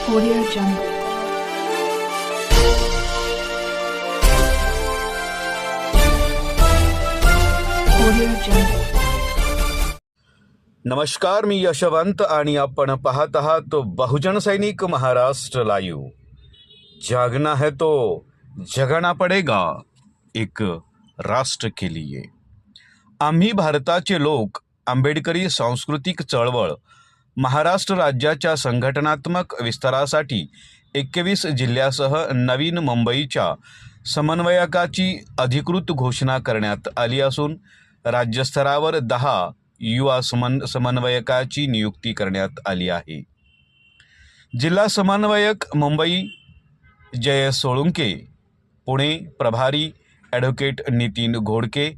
Audio Jungle. Audio Jungle. नमस्कार, मी यशवंत आणि आपण पाहत आहात बहुजन सैनिक महाराष्ट्र लाईव्ह। जागना है तो जगना पडेगा, एक राष्ट्र के लिए। आम्ही भारताचे लोक आंबेडकरी सांस्कृतिक चळवळ महाराष्ट्र राज्याच्या संघटनात्मक विस्तारासाठी 21 जिल्ह्यासह नवीन मुंबईच्या समन्वयकाची अधिकृत घोषणा करण्यात आली असून राज्यस्तरावर 10 युवा समन्वयकाची नियुक्ती करण्यात आली आहे। जिल्हा समन्वयक मुंबई जयेश सोळुंके, पुणे प्रभारी ॲडव्होकेट नितीन घोडके,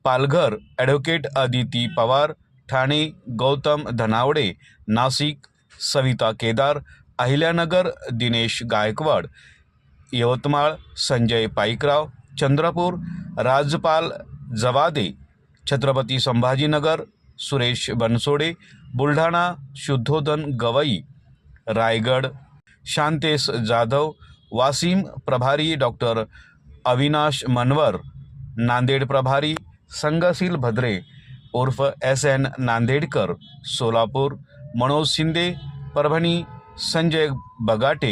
पालघर ॲडव्होकेट अदिती पवार, ठाणे गौतम धनावडे, नाशिक सविता केदार, अहिल्यानगर दिनेश गायकवाड, यवतमाळ संजय पाईकराव, चंद्रपूर राजपाल जवादे, छत्रपती संभाजीनगर सुरेश बनसोडे, बुलढाणा शुद्धोधन गवई, रायगड शांतेश जाधव, वाशिम प्रभारी डॉक्टर अविनाश मनवर, नांदेड प्रभारी संगशील भद्रे उर्फ SN Nandedkar, Solapur Manoj Shinde, Parbhani Sanjay Bagate,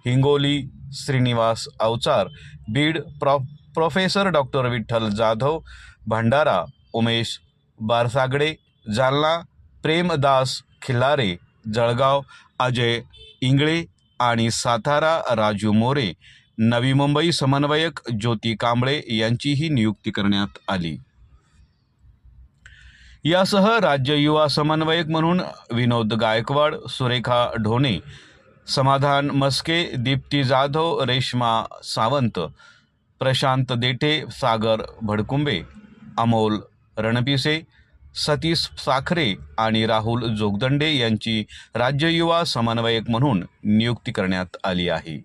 Hingoli Shrinivas Avchar, Beed professor doctor Vitthal Jadhav, Bhandara Umesh Barsagade, Jalna Premdas Khillare, Jalgaon Ajay Ingale आणि सातारा राजू मोरे, नवी मुंबई समन्वयक ज्योती कांबळे यांचीही नियुक्ती करण्यात आली। यासह राज्य युवा समन्वयक म्हणून विनोद गायकवाड, सुरेखा ढोणे, समाधान मस्के, दीप्ती जाधव, रेश्मा सावंत, प्रशांत देठे, सागर भडकुंबे, अमोल रणपिसे, सतीश साखरे आणि राहुल जोगदंडे यांची राज्य युवा समन्वयक म्हणून नियुक्ती करण्यात आली आहे।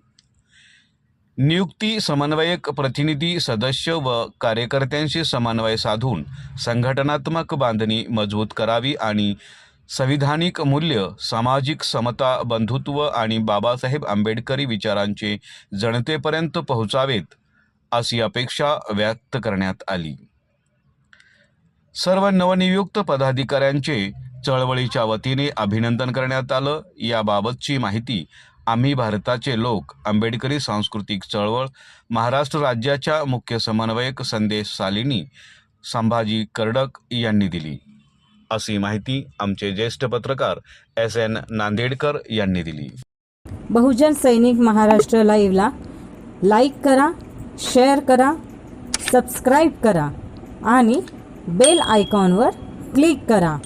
नियुक्ती समन्वयक प्रतिनिधी सदस्य व कार्यकर्त्यांशी समन्वय साधून संघटनात्मक बांधणी मजबूत करावी आणि संविधानिक मूल्य, सामाजिक समता, बंधुत्व आणि बाबासाहेब आंबेडकरी विचारांचे जनतेपर्यंत पोहोचावेत अशी अपेक्षा व्यक्त करण्यात आली। सर्व नवनियुक्त पदाधिकाऱ्यांचे चळवळीच्या वतीने अभिनंदन करण्यात आलं। याबाबतची माहिती आम्ही भारताचे लोक आंबेडकरी सांस्कृतिक चळवळ महाराष्ट्र राज्याच्या मुख्य समन्वयक संदेश सालिनी संभाजी कर्डक यांनी दिली, अशी माहिती आमचे ज्येष्ठ पत्रकार SN नांदेडकर यांनी दिली। बहुजन सैनिक महाराष्ट्र लाईव्हला लाईक करा, शेअर करा, सबस्क्राईब करा आणि बेल आयकॉनवर क्लिक करा।